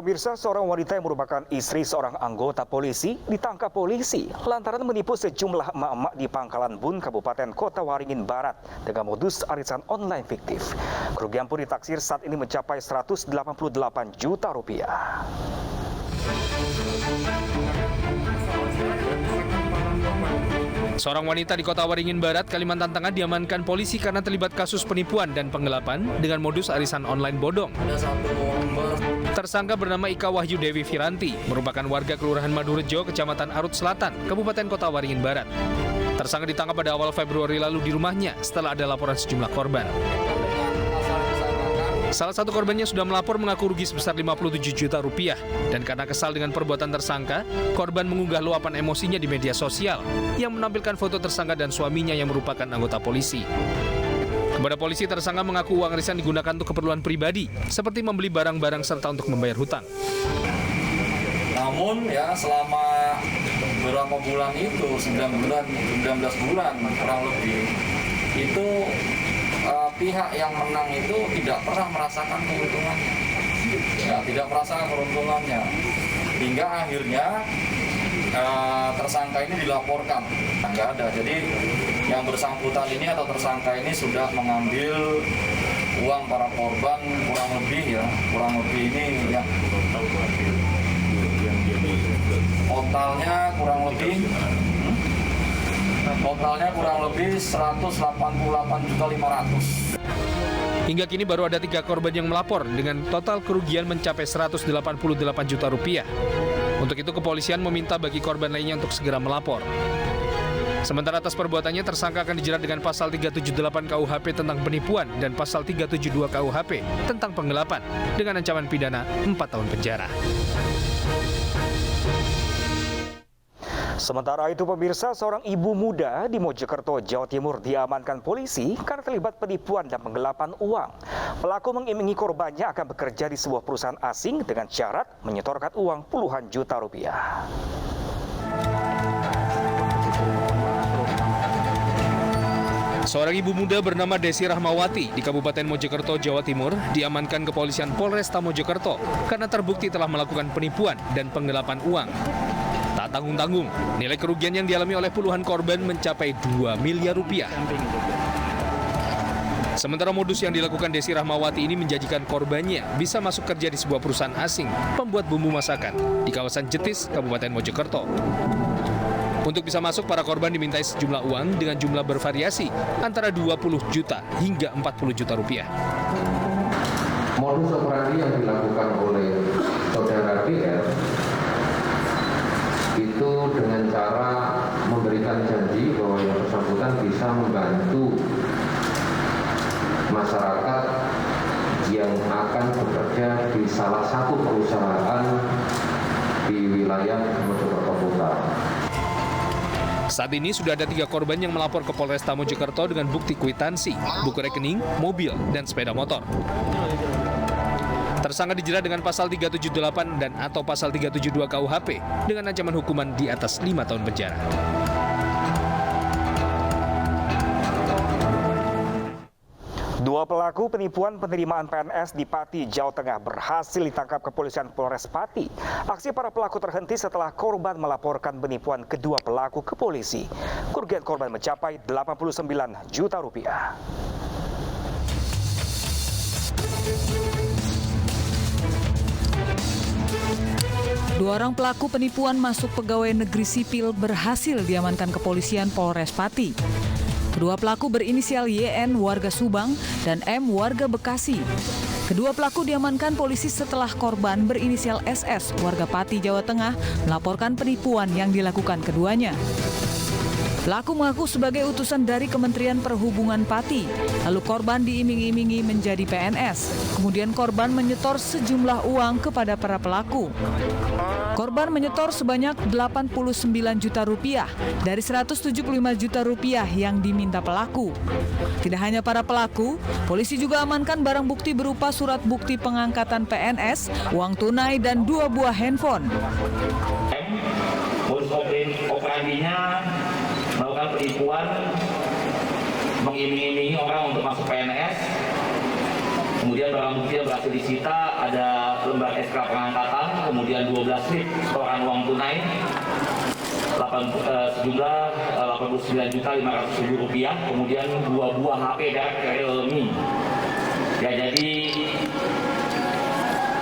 Pemirsa, seorang wanita yang merupakan istri seorang anggota polisi ditangkap polisi lantaran menipu sejumlah emak-emak di Pangkalan Bun, Kabupaten Kota Waringin Barat dengan modus arisan online fiktif. Kerugian pun ditaksir saat ini mencapai 188 juta rupiah. Seorang wanita di Kota Waringin Barat, Kalimantan Tengah diamankan polisi karena terlibat kasus penipuan dan penggelapan dengan modus arisan online bodong. Tersangka bernama Ika Wahyu Dewi Firanti, merupakan warga Kelurahan Madurejo, Kecamatan Arut Selatan, Kabupaten Kota Waringin Barat. Tersangka ditangkap pada awal Februari lalu di rumahnya setelah ada laporan sejumlah korban. Salah satu korbannya sudah melapor mengaku rugi sebesar 57 juta rupiah. Dan karena kesal dengan perbuatan tersangka, korban mengunggah luapan emosinya di media sosial yang menampilkan foto tersangka dan suaminya yang merupakan anggota polisi. Kepada polisi, tersangka mengaku uang arisan digunakan untuk keperluan pribadi, seperti membeli barang-barang serta untuk membayar hutang. Namun ya selama beberapa bulan itu, 19 bulan kurang lebih, itu pihak yang menang itu tidak pernah merasakan keuntungannya. Ya, tidak merasakan keuntungannya. Hingga akhirnya tersangka ini dilaporkan. Nggak ada. Jadi yang bersangkutan ini atau tersangka ini sudah mengambil uang para korban kurang lebih ini ya. Totalnya kurang lebih 188.500.000. Hingga kini baru ada 3 korban yang melapor dengan total kerugian mencapai 188 juta rupiah. Untuk itu kepolisian meminta bagi korban lainnya untuk segera melapor. Sementara atas perbuatannya tersangka akan dijerat dengan pasal 378 KUHP tentang penipuan dan pasal 372 KUHP tentang penggelapan dengan ancaman pidana 4 tahun penjara. Sementara itu pemirsa, seorang ibu muda di Mojokerto, Jawa Timur diamankan polisi karena terlibat penipuan dan penggelapan uang. Pelaku mengiming-imingi korbannya akan bekerja di sebuah perusahaan asing dengan syarat menyetorkan uang puluhan juta rupiah. Seorang ibu muda bernama Desi Rahmawati di Kabupaten Mojokerto, Jawa Timur diamankan kepolisian Polresta Mojokerto karena terbukti telah melakukan penipuan dan penggelapan uang. Tak tanggung-tanggung, nilai kerugian yang dialami oleh puluhan korban mencapai 2 miliar rupiah. Sementara modus yang dilakukan Desi Rahmawati ini menjanjikan korbannya bisa masuk kerja di sebuah perusahaan asing pembuat bumbu masakan di kawasan Jetis, Kabupaten Mojokerto. Untuk bisa masuk, para korban dimintai sejumlah uang dengan jumlah bervariasi antara 20 juta hingga 40 juta rupiah. Modus operandi yang dilakukan oleh saudara DR itu dengan cara memberikan janji bahwa yang bersangkutan bisa membantu masyarakat yang akan bekerja di salah satu perusahaan di wilayah Mojokerto Kota. Saat ini sudah ada 3 korban yang melapor ke Polresta Mojokerto dengan bukti kwitansi, buku rekening, mobil, dan sepeda motor. Tersangka dijerat dengan pasal 378 dan atau pasal 372 KUHP dengan ancaman hukuman di atas 5 tahun penjara. Dua pelaku penipuan penerimaan PNS di Pati, Jawa Tengah berhasil ditangkap kepolisian Polres Pati. Aksi para pelaku terhenti setelah korban melaporkan penipuan kedua pelaku ke polisi. Kerugian korban mencapai 89 juta rupiah. Dua orang pelaku penipuan masuk pegawai negeri sipil berhasil diamankan kepolisian Polres Pati. Kedua pelaku berinisial YN warga Subang dan M warga Bekasi. Kedua pelaku diamankan polisi setelah korban berinisial SS warga Pati, Jawa Tengah melaporkan penipuan yang dilakukan keduanya. Pelaku mengaku sebagai utusan dari Kementerian Perhubungan Pati, lalu korban diiming-imingi menjadi PNS. Kemudian korban menyetor sejumlah uang kepada para pelaku. Korban menyetor sebanyak 89 juta rupiah dari 175 juta rupiah yang diminta pelaku. Tidak hanya para pelaku, polisi juga amankan barang bukti berupa surat bukti pengangkatan PNS, uang tunai, dan 2 buah handphone. Modus operandinya melakukan penipuan, mengiming-imingi orang untuk masuk PNS, Kemudian barang bukti yang berhasil disita ada lembar SK pengangkatan, kemudian 12 slip setoran uang tunai sejumlah Rp89.500.000, kemudian 2 buah HP dan Realme. Ya, jadi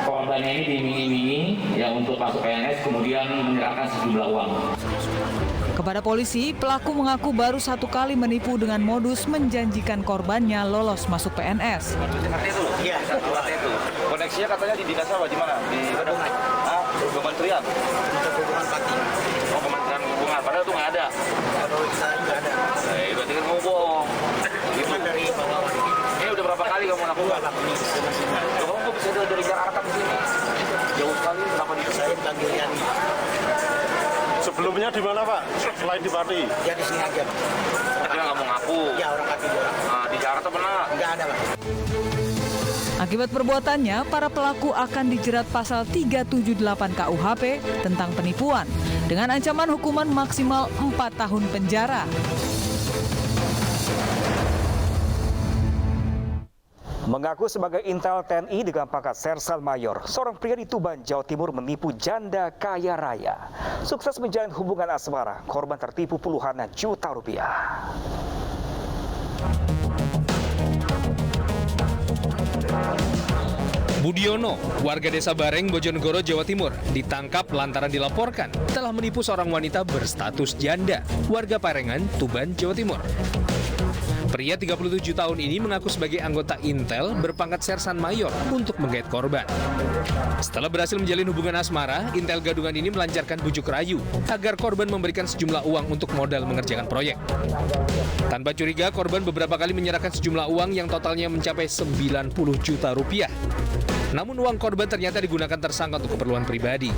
korbannya ini diiming-imingi ya untuk masuk PNS, kemudian menyerahkan sejumlah uang. Kepada polisi, pelaku mengaku baru 1 kali menipu dengan modus menjanjikan korbannya lolos masuk PNS. Iya, itu. Koneksinya katanya di dinas apa? Di mana? Di Kementerian. Hubungan Pati. Oh, Kementerian Hubungan. Padahal itu nggak ada. Kalau nggak ada. Berarti kan kamu bohong. Itu dari bawah. Ini udah berapa kali kamu lakukan? Kamu kok bisa dari Jakarta ke sini? Jauh sekali. Kenapa di saya panggilnya? Sebelumnya di mana, Pak? Selain di Pati? Ya di sini aja, Pak. Tadi nggak mau ngaku. Ya, orang Pati orang. Nah, di Jakarta pernah? Nggak ada, Pak. Akibat perbuatannya, para pelaku akan dijerat pasal 378 KUHP tentang penipuan dengan ancaman hukuman maksimal 4 tahun penjara. Mengaku sebagai intel TNI dengan pangkat Sersan Mayor, seorang pria di Tuban, Jawa Timur menipu janda kaya raya. Sukses menjalin hubungan asmara, korban tertipu puluhan juta rupiah. Budiono, warga desa Bareng, Bojonegoro, Jawa Timur, ditangkap lantaran dilaporkan telah menipu seorang wanita berstatus janda, warga Parengan, Tuban, Jawa Timur. Pria 37 tahun ini mengaku sebagai anggota Intel berpangkat Sersan Mayor untuk menggait korban. Setelah berhasil menjalin hubungan asmara, Intel gadungan ini melancarkan bujuk rayu agar korban memberikan sejumlah uang untuk modal mengerjakan proyek. Tanpa curiga, korban beberapa kali menyerahkan sejumlah uang yang totalnya mencapai 90 juta rupiah. Namun uang korban ternyata digunakan tersangka untuk keperluan pribadi.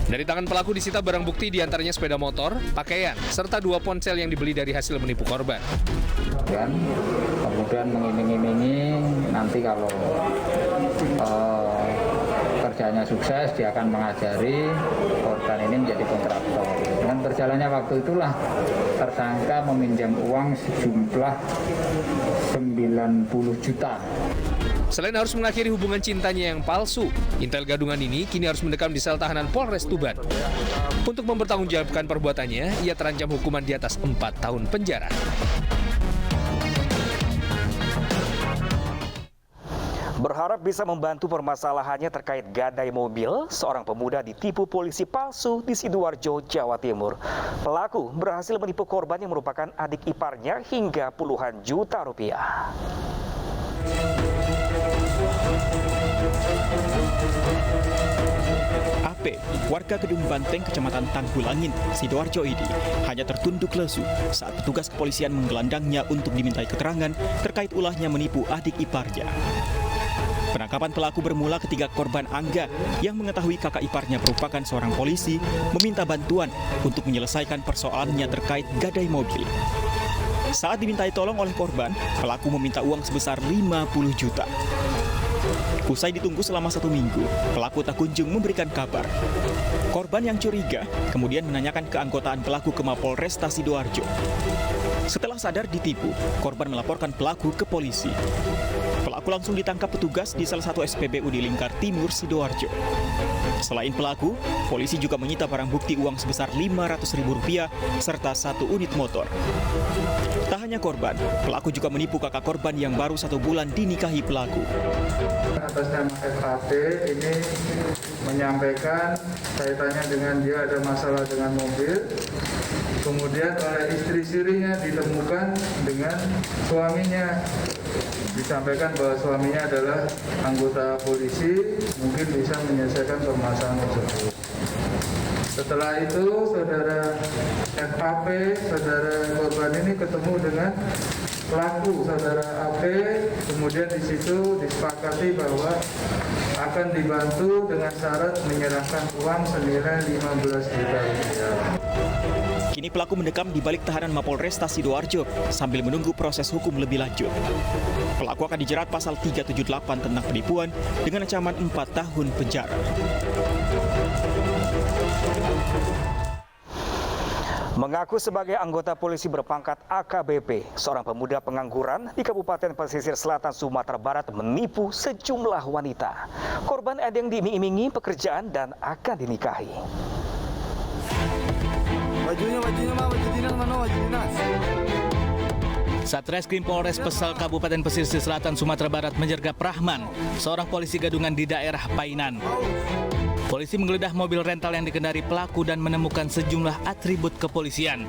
Dari tangan pelaku disita barang bukti diantaranya sepeda motor, pakaian, serta 2 ponsel yang dibeli dari hasil menipu korban. Kemudian mengiming-imingi nanti kalau kerjanya sukses dia akan mengajari korban ini menjadi kontraktor. Dengan berjalannya waktu itulah tersangka meminjam uang sejumlah 90 juta. Selain harus mengakhiri hubungan cintanya yang palsu, Intel gadungan ini kini harus mendekam di sel tahanan Polres Tuban. Untuk mempertanggungjawabkan perbuatannya, ia terancam hukuman di atas 4 tahun penjara. Berharap bisa membantu permasalahannya terkait gadai mobil, seorang pemuda ditipu polisi palsu di Sidoarjo, Jawa Timur. Pelaku berhasil menipu korban yang merupakan adik iparnya hingga puluhan juta rupiah. AP, warga Gedung Banteng, Kecamatan Tanggulangin, Sidoarjo ini hanya tertunduk lesu saat petugas kepolisian menggelandangnya untuk dimintai keterangan terkait ulahnya menipu adik iparnya. Penangkapan pelaku bermula ketika korban Angga yang mengetahui kakak iparnya merupakan seorang polisi meminta bantuan untuk menyelesaikan persoalannya terkait gadai mobil. Saat dimintai tolong oleh korban, pelaku meminta uang sebesar 50 juta. Usai ditunggu selama 1 minggu, pelaku tak kunjung memberikan kabar. Korban yang curiga kemudian menanyakan keanggotaan pelaku ke Mapolresta Sidoarjo. Setelah sadar ditipu, korban melaporkan pelaku ke polisi. Pelaku langsung ditangkap petugas di salah satu SPBU di Lingkar Timur, Sidoarjo. Selain pelaku, polisi juga menyita barang bukti uang sebesar Rp500.000 serta 1 unit motor. Tak hanya korban, pelaku juga menipu kakak korban yang baru 1 bulan dinikahi pelaku. Atas nama FAT ini menyampaikan kaitannya dengan dia ada masalah dengan mobil. Kemudian oleh istri sirinya ditemukan dengan suaminya. Disampaikan bahwa suaminya adalah anggota polisi, mungkin bisa menyelesaikan permasalahan tersebut. Setelah itu, saudara FAP, saudara korban ini ketemu dengan pelaku, saudara AP, kemudian di situ disepakati bahwa akan dibantu dengan syarat menyerahkan uang senilai 15 juta rupiah. Kini pelaku mendekam di balik tahanan Mapolresta Sidoarjo sambil menunggu proses hukum lebih lanjut. Pelaku akan dijerat pasal 378 tentang penipuan dengan ancaman 4 tahun penjara. Mengaku sebagai anggota polisi berpangkat AKBP, seorang pemuda pengangguran di Kabupaten Pesisir Selatan Sumatera Barat menipu sejumlah wanita. Korban ada yang diiming-imingi pekerjaan dan akan dinikahi. Bajunya mah, baju dinas mana, baju dinas. Satreskrim Polres Pesal Kabupaten Pesisir Selatan Sumatera Barat menyergap Rahman, seorang polisi gadungan di daerah Painan. Polisi menggeledah mobil rental yang dikendari pelaku dan menemukan sejumlah atribut kepolisian.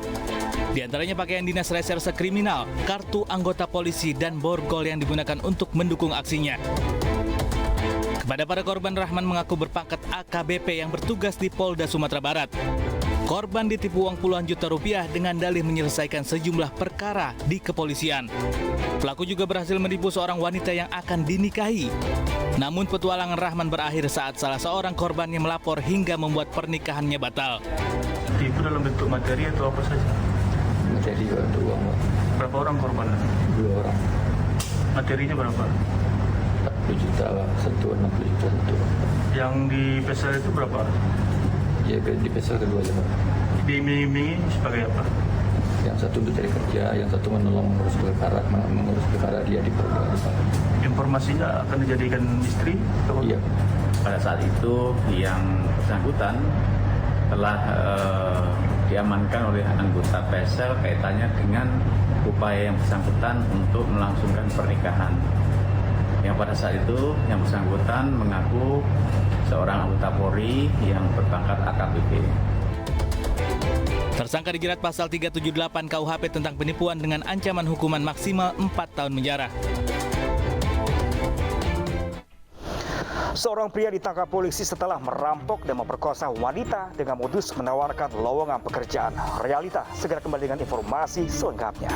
Di antaranya pakaian dinas reserse kriminal, kartu anggota polisi, dan borgol yang digunakan untuk mendukung aksinya. Kepada para korban, Rahman mengaku berpangkat AKBP yang bertugas di Polda Sumatera Barat. Korban ditipu uang puluhan juta rupiah dengan dalih menyelesaikan sejumlah perkara di kepolisian. Pelaku juga berhasil menipu seorang wanita yang akan dinikahi. Namun petualangan Rahman berakhir saat salah seorang korbannya melapor hingga membuat pernikahannya batal. Itu dalam bentuk materi atau apa saja? Materi untuk uang. Berapa orang korban? 2 orang. Materinya berapa? 40 juta lah, satu 60 juta satu. Yang di Pesal itu berapa? Ya, di Pesal kedua aja. Diiming-imingi sebagai apa? Yang satu untuk cari kerja, yang satu menolong mengurus perkara dia di Polda. Informasinya akan dijadikan istri? Iya. Pada saat itu yang bersangkutan telah diamankan oleh anggota Pesel kaitannya dengan upaya yang bersangkutan untuk melangsungkan pernikahan. Yang pada saat itu yang bersangkutan mengaku seorang anggota Polri yang berpangkat AKBP. Tersangka dijerat pasal 378 KUHP tentang penipuan dengan ancaman hukuman maksimal 4 tahun penjara. Seorang pria ditangkap polisi setelah merampok dan memperkosa wanita dengan modus menawarkan lowongan pekerjaan. Realita segera kembali dengan informasi selengkapnya.